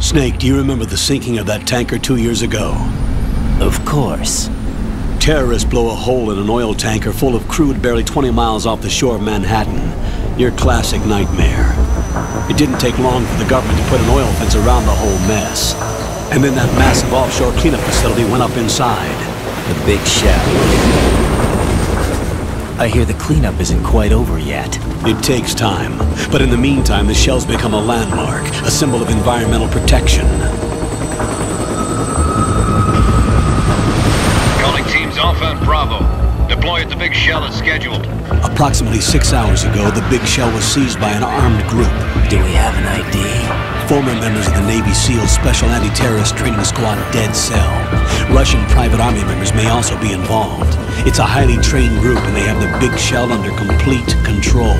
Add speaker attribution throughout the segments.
Speaker 1: Snake, do you remember the sinking of that tanker 2 years ago?
Speaker 2: Of course.
Speaker 1: Terrorists blow a hole in an oil tanker full of crude barely 20 miles off the shore of Manhattan. Your classic nightmare. It didn't take long for the government to put an oil fence around the whole mess. And then that massive offshore cleanup facility went up inside.
Speaker 2: The big shell. I hear the cleanup isn't quite over yet.
Speaker 1: It takes time, but in the meantime, the shell's become a landmark, a symbol of environmental protection.
Speaker 3: Calling teams Alpha and Bravo. Deploy at the big shell as scheduled.
Speaker 1: Approximately 6 hours ago, the big shell was seized by an armed group.
Speaker 2: Do we have an ID?
Speaker 1: Former members of the Navy SEALs Special Anti-Terrorist Training Squad Dead Cell. Russian private army members may also be involved. It's a highly trained group and they have the big shell under complete control.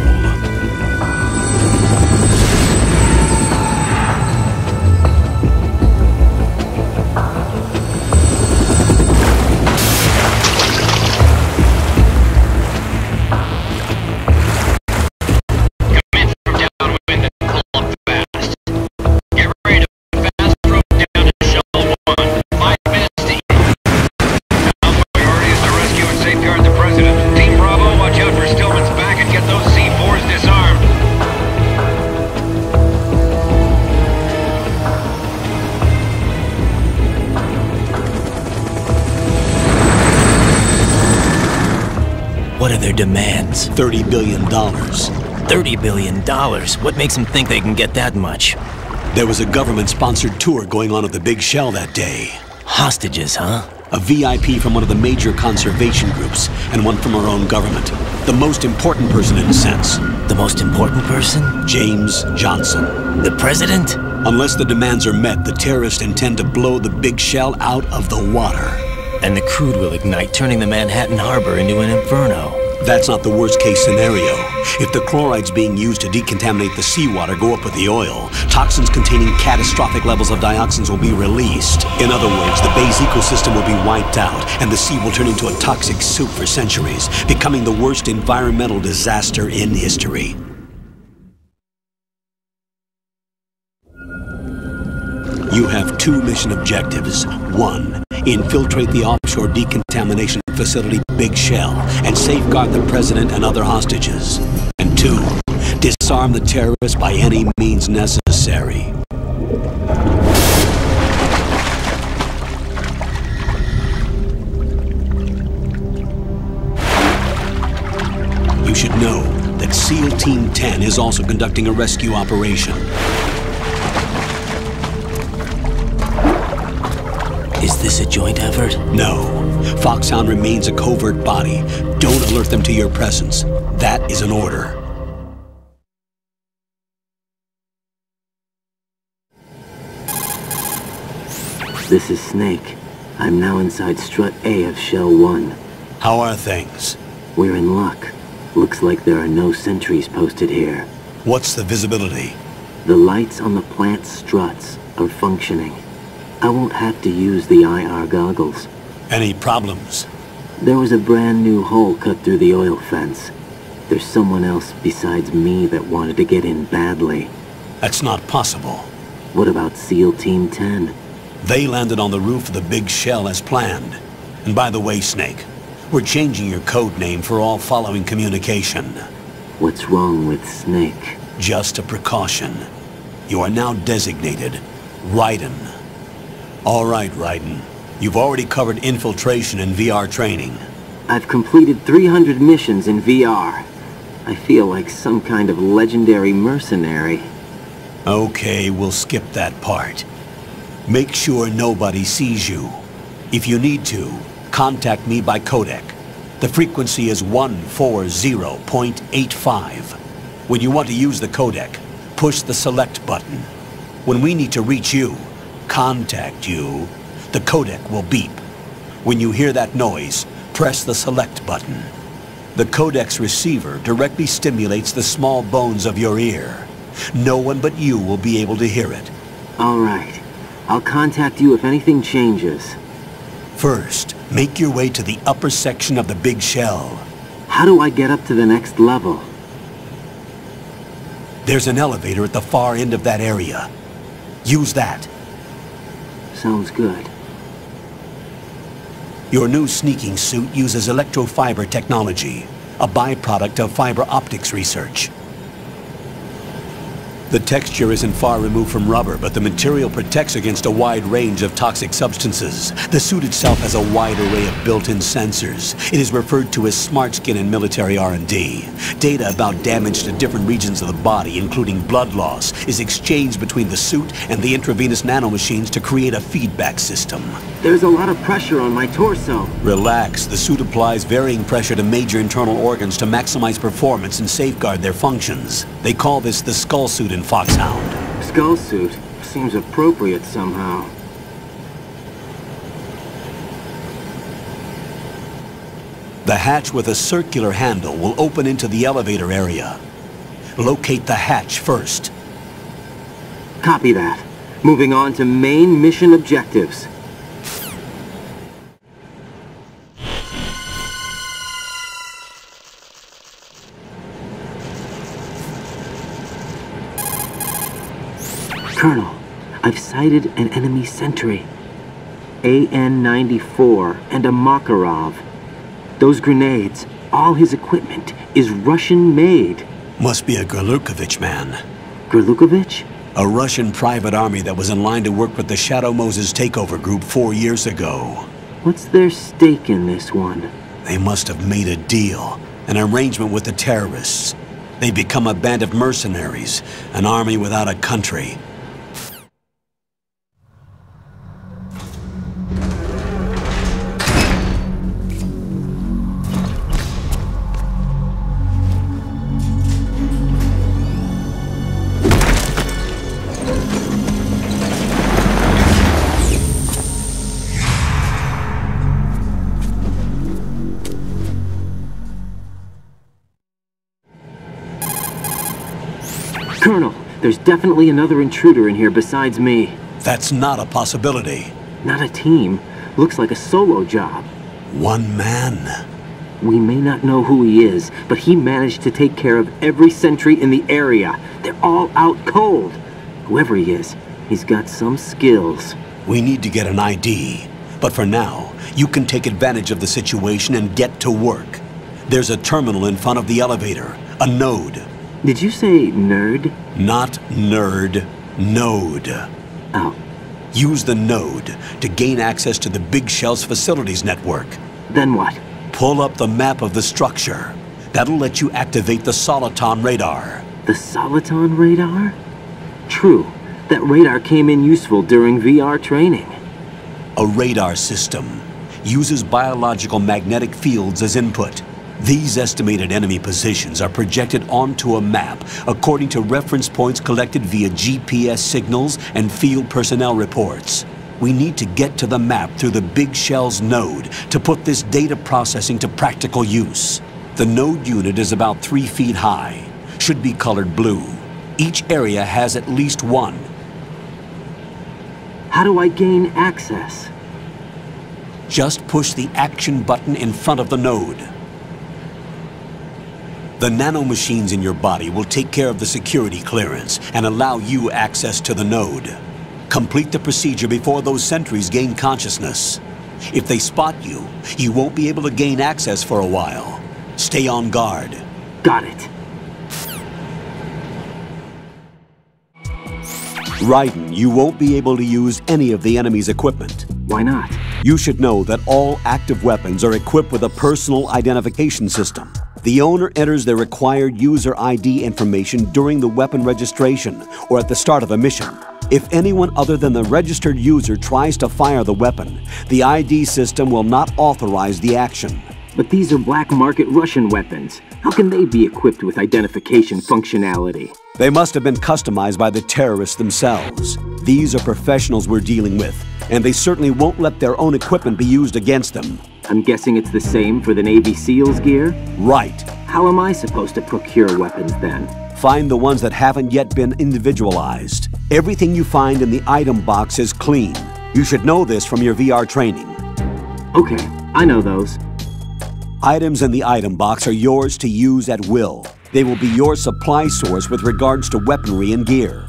Speaker 2: What are their demands?
Speaker 1: $30 billion.
Speaker 2: $30 billion? What makes them think they can get that much?
Speaker 1: There was a government-sponsored tour going on at the big shell that day.
Speaker 2: Hostages, huh?
Speaker 1: A VIP from one of the major conservation groups, and one from our own government. The most important person in a sense.
Speaker 2: The most important person?
Speaker 1: James Johnson.
Speaker 2: The president?
Speaker 1: Unless the demands are met, the terrorists intend to blow the big shell out of the water.
Speaker 2: And the crude will ignite, turning the Manhattan Harbor into an inferno.
Speaker 1: That's not the worst-case scenario. If the chlorides being used to decontaminate the seawater go up with the oil, toxins containing catastrophic levels of dioxins will be released. In other words, the bay's ecosystem will be wiped out, and the sea will turn into a toxic soup for centuries, becoming the worst environmental disaster in history. You have two mission objectives. One, infiltrate the offshore decontamination facility Big Shell and safeguard the president and other hostages. And two, disarm the terrorists by any means necessary. You should know that SEAL Team 10 is also conducting a rescue operation.
Speaker 2: Is this a joint effort?
Speaker 1: No. Foxhound remains a covert body. Don't alert them to your presence. That is an order.
Speaker 4: This is Snake. I'm now inside Strut A of Shell 1.
Speaker 1: How are things?
Speaker 4: We're in luck. Looks like there are no sentries posted here.
Speaker 1: What's the visibility?
Speaker 4: The lights on the plant struts are functioning. I won't have to use the IR goggles.
Speaker 1: Any problems?
Speaker 4: There was a brand new hole cut through the oil fence. There's someone else besides me that wanted to get in badly.
Speaker 1: That's not possible.
Speaker 4: What about SEAL Team 10?
Speaker 1: They landed on the roof of the Big Shell as planned. And by the way, Snake, we're changing your code name for all following communication.
Speaker 4: What's wrong with Snake?
Speaker 1: Just a precaution. You are now designated Raiden. All right, Raiden. You've already covered infiltration and VR training.
Speaker 4: I've completed 300 missions in VR. I feel like some kind of legendary mercenary.
Speaker 1: Okay, we'll skip that part. Make sure nobody sees you. If you need to, contact me by codec. The frequency is 140.85. When you want to use the codec, push the select button. When we need to reach you, contact you, the codec will beep. When you hear that noise, press the select button. The codec's receiver directly stimulates the small bones of your ear. No one but you will be able to hear it.
Speaker 4: All right. I'll contact you if anything changes.
Speaker 1: First, make your way to the upper section of the Big Shell.
Speaker 4: How do I get up to the next level?
Speaker 1: There's an elevator at the far end of that area. Use that.
Speaker 4: Sounds good.
Speaker 1: Your new sneaking suit uses electrofiber technology, a byproduct of fiber optics research. The texture isn't far removed from rubber, but the material protects against a wide range of toxic substances. The suit itself has a wide array of built-in sensors. It is referred to as smart skin in military R&D. Data about damage to different regions of the body, including blood loss, is exchanged between the suit and the intravenous nanomachines to create a feedback system.
Speaker 4: There's a lot of pressure on my torso.
Speaker 1: Relax. The suit applies varying pressure to major internal organs to maximize performance and safeguard their functions. They call this the skull suit in Foxhound.
Speaker 4: Skull suit? Seems appropriate somehow.
Speaker 1: The hatch with a circular handle will open into the elevator area. Locate the hatch first.
Speaker 4: Copy that. Moving on to main mission objectives. Colonel, I've sighted an enemy sentry. AN-94 and a Makarov. Those grenades, all his equipment, is Russian-made.
Speaker 1: Must be a Gorlukovich man.
Speaker 4: Gorlukovich?
Speaker 1: A Russian private army that was in line to work with the Shadow Moses takeover group 4 years ago.
Speaker 4: What's their stake in this one?
Speaker 1: They must have made a deal, an arrangement with the terrorists. They become a band of mercenaries, an army without a country.
Speaker 4: Colonel, there's definitely another intruder in here besides me.
Speaker 1: That's not a possibility.
Speaker 4: Not a team. Looks like a solo job.
Speaker 1: One man.
Speaker 4: We may not know who he is, but he managed to take care of every sentry in the area. They're all out cold. Whoever he is, he's got some skills.
Speaker 1: We need to get an ID. But for now, you can take advantage of the situation and get to work. There's a terminal in front of the elevator. A node.
Speaker 4: Did you say nerd?
Speaker 1: Not nerd. Node.
Speaker 4: Oh.
Speaker 1: Use the node to gain access to the Big Shell's facilities network.
Speaker 4: Then what?
Speaker 1: Pull up the map of the structure. That'll let you activate the Soliton radar.
Speaker 4: The Soliton radar? True. That radar came in useful during VR training.
Speaker 1: A radar system uses biological magnetic fields as input. These estimated enemy positions are projected onto a map according to reference points collected via GPS signals and field personnel reports. We need to get to the map through the Big Shell's node to put this data processing to practical use. The node unit is about 3 feet high, should be colored blue. Each area has at least one.
Speaker 4: How do I gain access?
Speaker 1: Just push the action button in front of the node. The nanomachines in your body will take care of the security clearance and allow you access to the node. Complete the procedure before those sentries gain consciousness. If they spot you, you won't be able to gain access for a while. Stay on guard.
Speaker 4: Got it.
Speaker 1: Raiden, you won't be able to use any of the enemy's equipment.
Speaker 4: Why not?
Speaker 1: You should know that all active weapons are equipped with a personal identification system. The owner enters their required user ID information during the weapon registration or at the start of a mission. If anyone other than the registered user tries to fire the weapon, the ID system will not authorize the action.
Speaker 4: But these are black market Russian weapons. How can they be equipped with identification functionality?
Speaker 1: They must have been customized by the terrorists themselves. These are professionals we're dealing with, and they certainly won't let their own equipment be used against them.
Speaker 4: I'm guessing it's the same for the Navy SEALs gear?
Speaker 1: Right.
Speaker 4: How am I supposed to procure weapons then?
Speaker 1: Find the ones that haven't yet been individualized. Everything you find in the item box is clean. You should know this from your VR training.
Speaker 4: Okay, I know those.
Speaker 1: Items in the item box are yours to use at will. They will be your supply source with regards to weaponry and gear.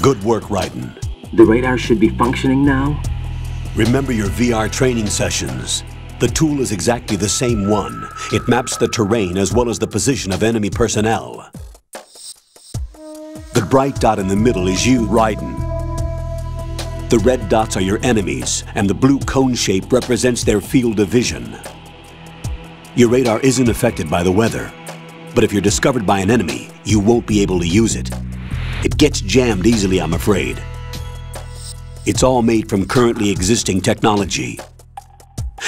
Speaker 1: Good work, Raiden.
Speaker 4: The radar should be functioning now?
Speaker 1: Remember your VR training sessions. The tool is exactly the same one. It maps the terrain as well as the position of enemy personnel. The bright dot in the middle is you, Raiden. The red dots are your enemies, and the blue cone shape represents their field of vision. Your radar isn't affected by the weather, but if you're discovered by an enemy, you won't be able to use it. It gets jammed easily, I'm afraid. It's all made from currently existing technology.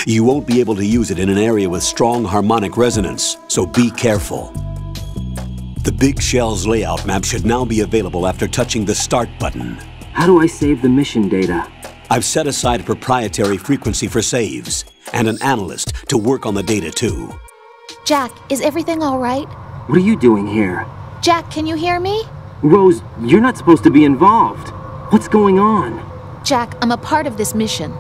Speaker 1: You won't be able to use it in an area with strong harmonic resonance, so be careful. The Big Shell's layout map should now be available after touching the Start button.
Speaker 4: How do I save the mission data?
Speaker 1: I've set aside a proprietary frequency for saves, and an analyst to work on the data too.
Speaker 5: Jack, is everything all right?
Speaker 4: What are you doing here?
Speaker 5: Jack, can you hear me?
Speaker 4: Rose, you're not supposed to be involved. What's going on?
Speaker 5: Jack, I'm a part of this mission.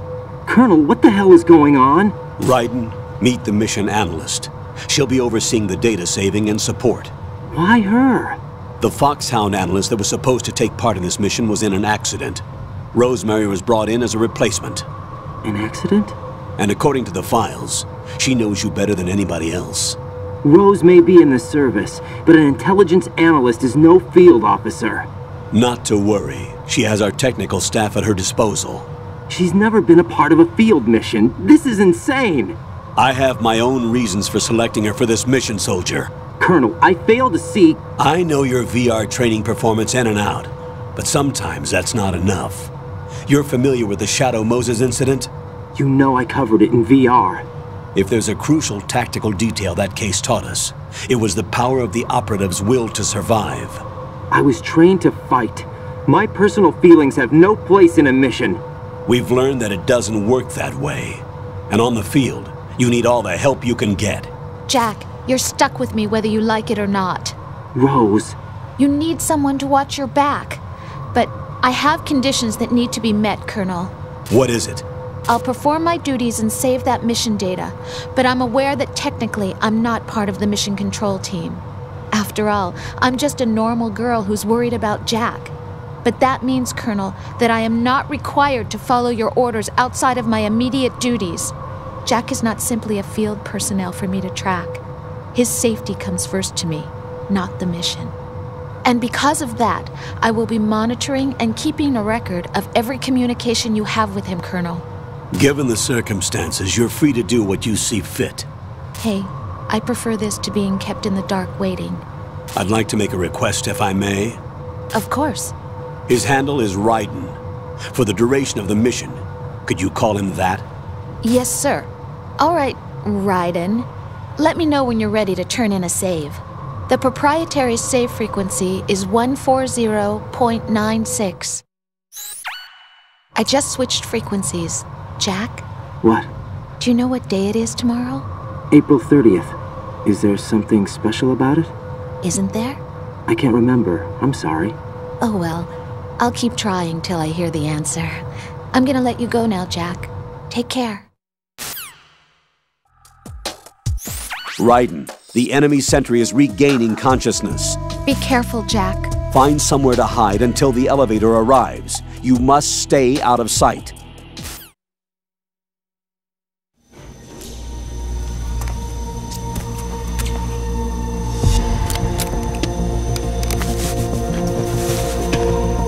Speaker 4: Colonel, what the hell is going on?
Speaker 1: Raiden, meet the mission analyst. She'll be overseeing the data saving and support.
Speaker 4: Why her?
Speaker 1: The Foxhound analyst that was supposed to take part in this mission was in an accident. Rosemary was brought in as a replacement.
Speaker 4: An accident?
Speaker 1: And according to the files, she knows you better than anybody else.
Speaker 4: Rose may be in the service, but an intelligence analyst is no field officer.
Speaker 1: Not to worry. She has our technical staff at her disposal.
Speaker 4: She's never been a part of a field mission. This is insane!
Speaker 1: I have my own reasons for selecting her for this mission, soldier.
Speaker 4: Colonel, I fail to see...
Speaker 1: I know your VR training performance in and out, but sometimes that's not enough. You're familiar with the Shadow Moses incident?
Speaker 4: You know I covered it in VR.
Speaker 1: If there's a crucial tactical detail that case taught us, it was the power of the operative's will to survive.
Speaker 4: I was trained to fight. My personal feelings have no place in a mission.
Speaker 1: We've learned that it doesn't work that way. And on the field, you need all the help you can get.
Speaker 5: Jack, you're stuck with me whether you like it or not.
Speaker 4: Rose.
Speaker 5: You need someone to watch your back. But I have conditions that need to be met, Colonel.
Speaker 1: What is it?
Speaker 5: I'll perform my duties and save that mission data, but I'm aware that technically I'm not part of the mission control team. After all, I'm just a normal girl who's worried about Jack. But that means, Colonel, that I am not required to follow your orders outside of my immediate duties. Jack is not simply a field personnel for me to track. His safety comes first to me, not the mission. And because of that, I will be monitoring and keeping a record of every communication you have with him, Colonel.
Speaker 1: Given the circumstances, you're free to do what you see fit.
Speaker 5: Hey, I prefer this to being kept in the dark waiting.
Speaker 1: I'd like to make a request, if I may.
Speaker 5: Of course.
Speaker 1: His handle is Raiden. For the duration of the mission, could you call him that?
Speaker 5: Yes, sir. All right, Raiden. Let me know when you're ready to turn in a save. The proprietary save frequency is 140.96. I just switched frequencies. Jack?
Speaker 4: What?
Speaker 5: Do you know what day it is tomorrow?
Speaker 4: April 30th. Is there something special about it?
Speaker 5: Isn't there?
Speaker 4: I can't remember. I'm sorry.
Speaker 5: Oh well, I'll keep trying till I hear the answer. I'm gonna let you go now, Jack. Take care.
Speaker 1: Raiden, the enemy sentry is regaining consciousness.
Speaker 5: Be careful, Jack.
Speaker 1: Find somewhere to hide until the elevator arrives. You must stay out of sight.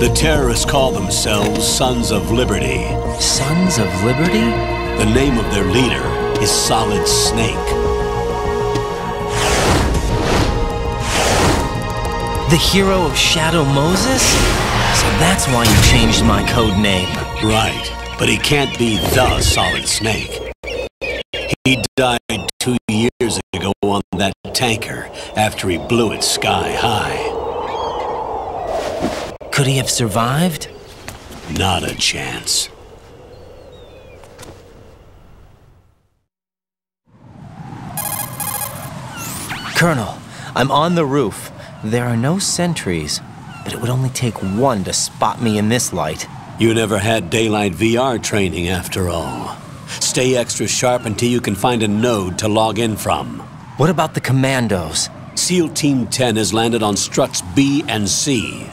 Speaker 1: The terrorists call themselves Sons of Liberty.
Speaker 2: Sons of Liberty?
Speaker 1: The name of their leader is Solid Snake.
Speaker 2: The hero of Shadow Moses? So that's why you changed my code name.
Speaker 1: Right, but he can't be the Solid Snake. He died 2 years ago on that tanker after he blew it sky high.
Speaker 2: Could he have survived?
Speaker 1: Not a chance.
Speaker 2: Colonel, I'm on the roof. There are no sentries, but it would only take one to spot me in this light.
Speaker 1: You never had daylight VR training after all. Stay extra sharp until you can find a node to log in from.
Speaker 2: What about the commandos?
Speaker 1: SEAL Team 10 has landed on struts B and C.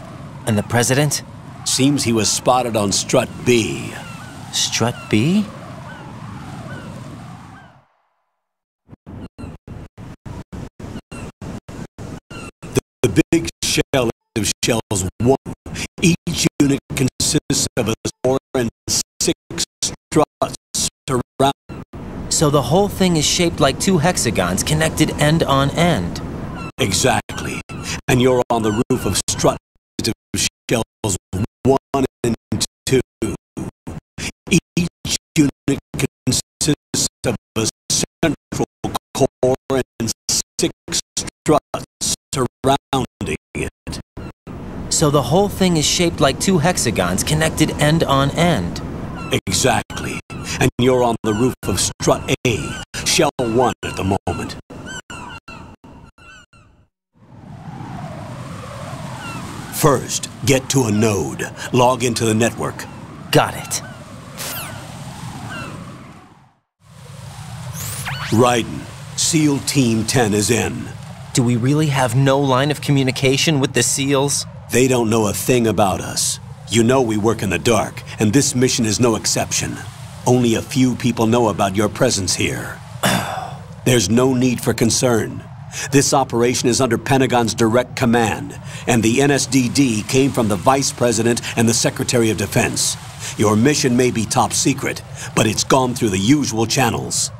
Speaker 2: And the president?
Speaker 1: Seems he was spotted on Strut B.
Speaker 2: Strut B?
Speaker 1: The big shell of shells 1. Each unit consists of a 4 and 6 struts around.
Speaker 2: So the whole thing is shaped like 2 hexagons connected end on end.
Speaker 1: Exactly. And you're on the roof of strut of shells 1 and 2. Each unit consists of a central core and 6 struts surrounding it.
Speaker 2: So the whole thing is shaped like 2 hexagons connected end on end.
Speaker 1: Exactly. And you're on the roof of strut A, shell 1 at the moment. First, get to a node. Log into the network.
Speaker 2: Got it.
Speaker 1: Raiden, SEAL Team 10 is in.
Speaker 2: Do we really have no line of communication with the SEALs?
Speaker 1: They don't know a thing about us. You know we work in the dark, and this mission is no exception. Only a few people know about your presence here. There's no need for concern. This operation is under Pentagon's direct command, and the NSDD came from the Vice President and the Secretary of Defense. Your mission may be top secret, but it's gone through the usual channels.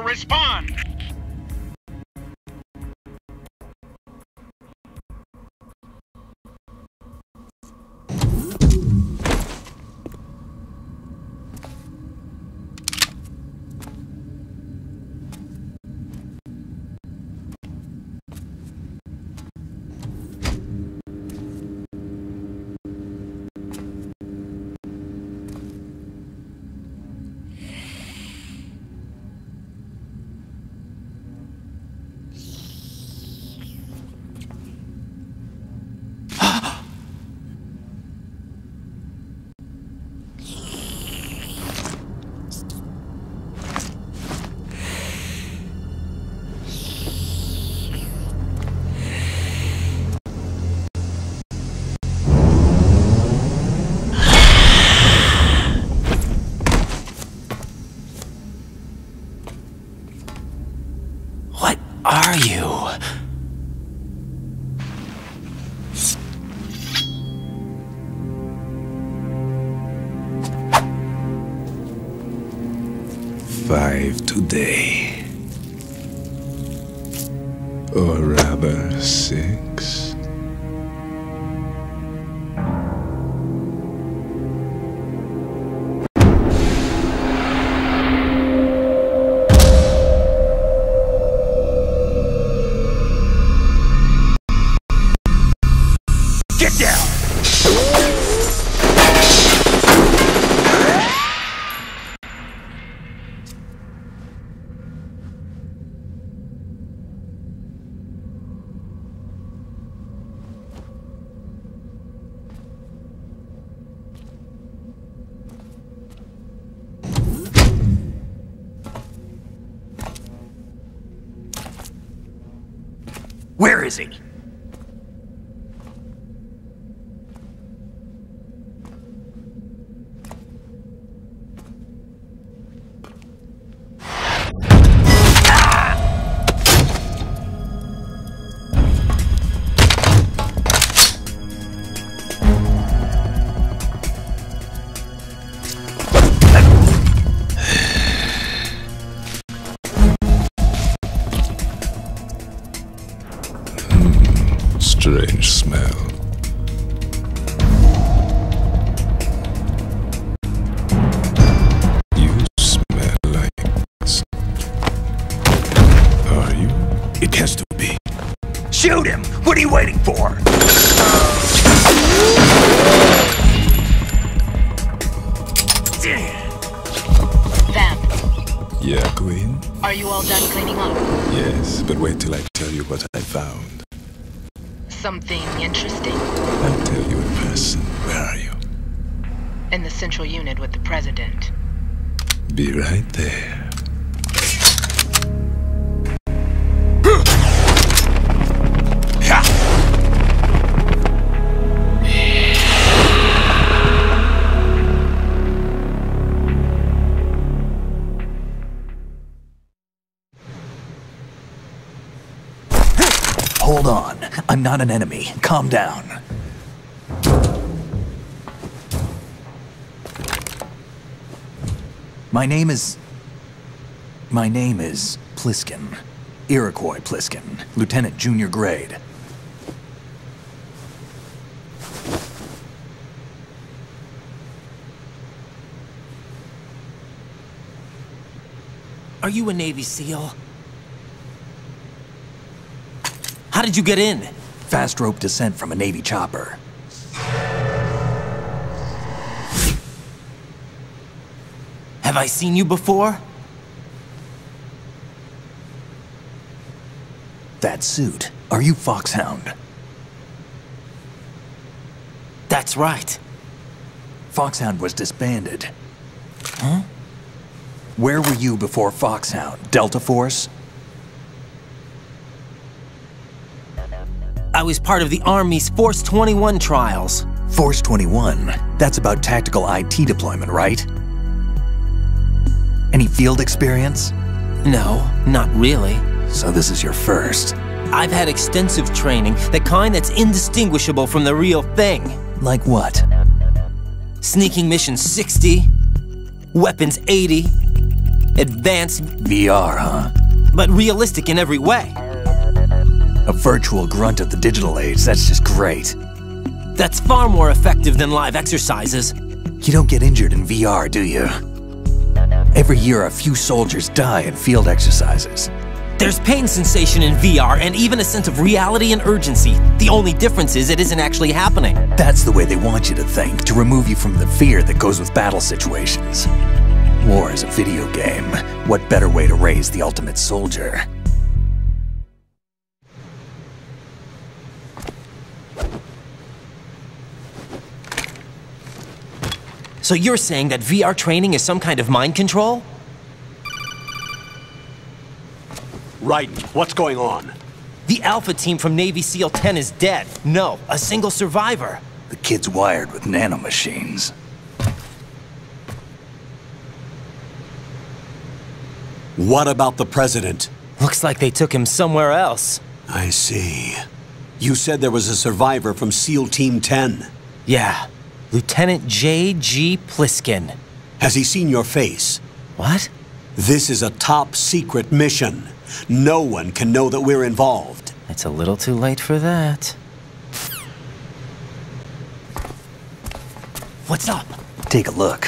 Speaker 3: Respond!
Speaker 2: are you?
Speaker 6: Five today. Or rather, 6.
Speaker 1: Get down! Where is he?
Speaker 6: Strange smell. You smell like... Are you?
Speaker 1: It has to be. Shoot him! What are you waiting for?
Speaker 7: Vamp,
Speaker 6: Yeah, Queen?
Speaker 7: are you all done cleaning up?
Speaker 6: Yes, but wait till I tell you what I found.
Speaker 7: Something interesting?
Speaker 6: I'll tell you in person. Where are you?
Speaker 7: In the central unit with the president.
Speaker 6: Be right there.
Speaker 1: Hold on. I'm not an enemy. Calm down. My name is Pliskin. Iroquois Pliskin. Lieutenant Junior Grade.
Speaker 2: Are you a Navy SEAL? How did you get in?
Speaker 1: Fast rope descent from a Navy chopper.
Speaker 2: Have I seen you before?
Speaker 1: That suit. Are you Foxhound?
Speaker 2: That's right.
Speaker 1: Foxhound was disbanded. Huh? Where were you before Foxhound? Delta Force?
Speaker 2: I was part of the Army's Force 21 trials.
Speaker 1: Force 21? That's about tactical IT deployment, right? Any field experience?
Speaker 2: No, not really.
Speaker 1: So this is your first.
Speaker 2: I've had extensive training, the kind that's indistinguishable from the real thing.
Speaker 1: Like what?
Speaker 2: Sneaking mission 60, weapons 80, advanced,
Speaker 1: VR, huh?
Speaker 2: but realistic in every way.
Speaker 1: A virtual grunt of the digital age, that's just great.
Speaker 2: That's far more effective than live exercises.
Speaker 1: You don't get injured in VR, do you? Every year a few soldiers die in field exercises.
Speaker 2: There's pain sensation in VR and even a sense of reality and urgency. The only difference is it isn't actually happening.
Speaker 1: That's the way they want you to think, to remove you from the fear that goes with battle situations. War is a video game. What better way to raise the ultimate soldier?
Speaker 2: So you're saying that VR training is some kind of mind control?
Speaker 1: Raiden, what's going on?
Speaker 2: The Alpha team from Navy SEAL 10 is dead. No, a single survivor.
Speaker 1: The kid's wired with nanomachines.
Speaker 8: What about the president?
Speaker 2: Looks like they took him somewhere else.
Speaker 1: I see. You said there was a survivor from SEAL Team 10.
Speaker 2: Yeah. Lieutenant J.G. Pliskin.
Speaker 1: Has he seen your face?
Speaker 2: What?
Speaker 1: This is a top-secret mission. No one can know that we're involved.
Speaker 2: It's a little too late for that. What's up?
Speaker 8: Take a look.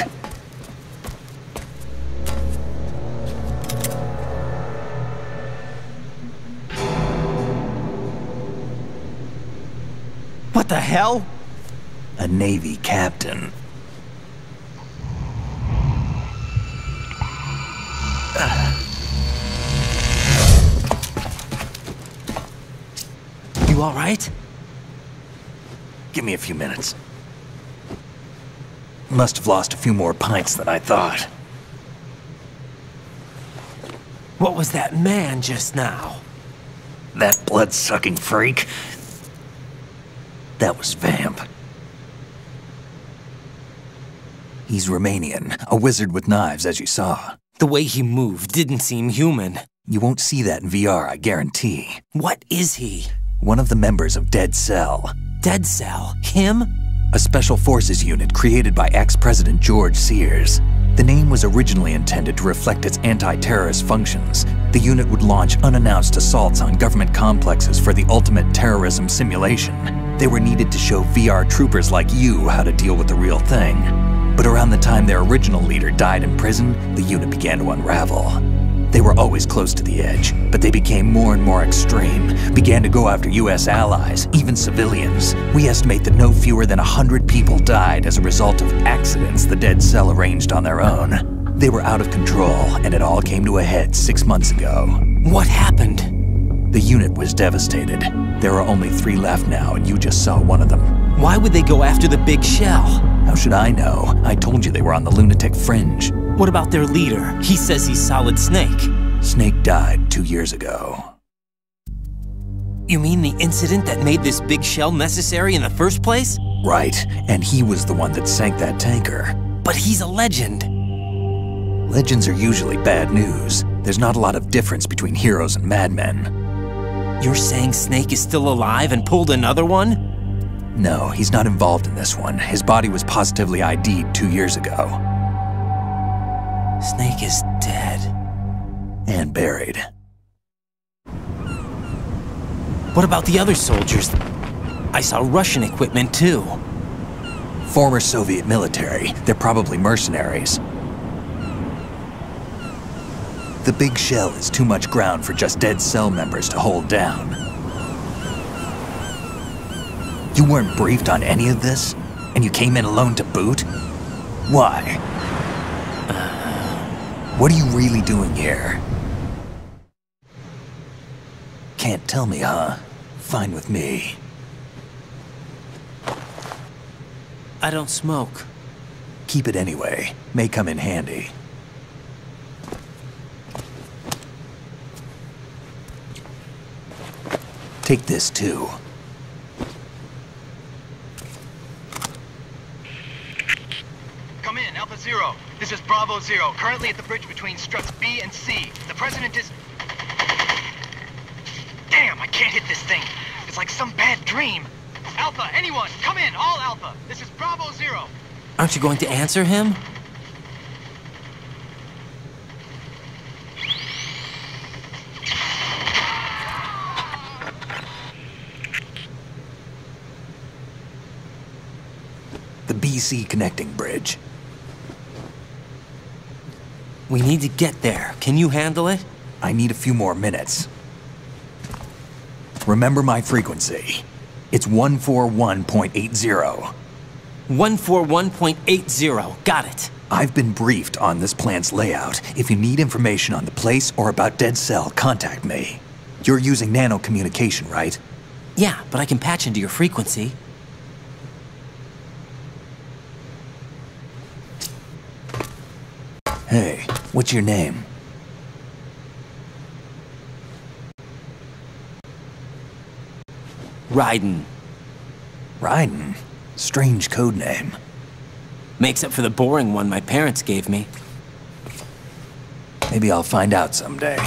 Speaker 2: What the hell?
Speaker 8: A Navy captain.
Speaker 2: You all right?
Speaker 8: Give me a few minutes. Must have lost a few more pints than I thought.
Speaker 2: What was that man just now?
Speaker 8: That blood-sucking freak? That was Vamp. He's Romanian, a wizard with knives, as you saw.
Speaker 2: The way he moved didn't seem human.
Speaker 8: You won't see that in VR, I guarantee.
Speaker 2: What is he?
Speaker 8: One of the members of Dead Cell.
Speaker 2: Dead Cell? Him?
Speaker 8: A special forces unit created by ex-President George Sears. The name was originally intended to reflect its anti-terrorist functions. The unit would launch unannounced assaults on government complexes for the ultimate terrorism simulation. They were needed to show VR troopers like you how to deal with the real thing. But around the time their original leader died in prison, the unit began to unravel. They were always close to the edge, but they became more and more extreme, began to go after US allies, even civilians. We estimate that no fewer than 100 people died as a result of accidents the Dead Cell arranged on their own. They were out of control, and it all came to a head 6 months ago.
Speaker 2: What happened?
Speaker 8: The unit was devastated. There are only 3 left now, and you just saw one of them.
Speaker 2: Why would they go after the big shell?
Speaker 8: How should I know? I told you they were on the lunatic fringe.
Speaker 2: What about their leader? He says he's Solid Snake.
Speaker 8: Snake died 2 years ago.
Speaker 2: You mean the incident that made this big shell necessary in the first place?
Speaker 8: Right, and he was the one that sank that tanker.
Speaker 2: But he's a legend.
Speaker 8: Legends are usually bad news. There's not a lot of difference between heroes and madmen.
Speaker 2: You're saying Snake is still alive and pulled another one?
Speaker 8: No, he's not involved in this one. His body was positively ID'd 2 years ago.
Speaker 2: Snake is dead.
Speaker 8: And buried.
Speaker 2: What about the other soldiers? I saw Russian equipment too.
Speaker 8: Former Soviet military. They're probably mercenaries. The big shell is too much ground for just Dead Cell members to hold down. You weren't briefed on any of this? And you came in alone to boot? Why? What are you really doing here? Can't tell me, huh? Fine with me.
Speaker 2: I don't smoke.
Speaker 8: Keep it anyway. May come in handy. Take this too.
Speaker 9: Come in, Alpha Zero. This is Bravo Zero, currently at the bridge between struts B and C. The President is... Damn, I can't hit this thing. It's like some bad dream. Alpha, anyone, come in, all Alpha. This is Bravo Zero.
Speaker 2: Aren't you going to answer him?
Speaker 8: The BC connecting bridge.
Speaker 2: We need to get there. Can you handle it?
Speaker 8: I need a few more minutes. Remember my frequency. It's 141.80.
Speaker 2: 141.80. Got it.
Speaker 8: I've been briefed on this plant's layout. If you need information on the place or about Dead Cell, contact me. You're using nano communication, right?
Speaker 2: Yeah, but I can patch into your frequency.
Speaker 8: Hey, what's your name?
Speaker 2: Raiden.
Speaker 8: Raiden? Strange code name.
Speaker 2: Makes up for the boring one my parents gave me.
Speaker 8: Maybe I'll find out someday.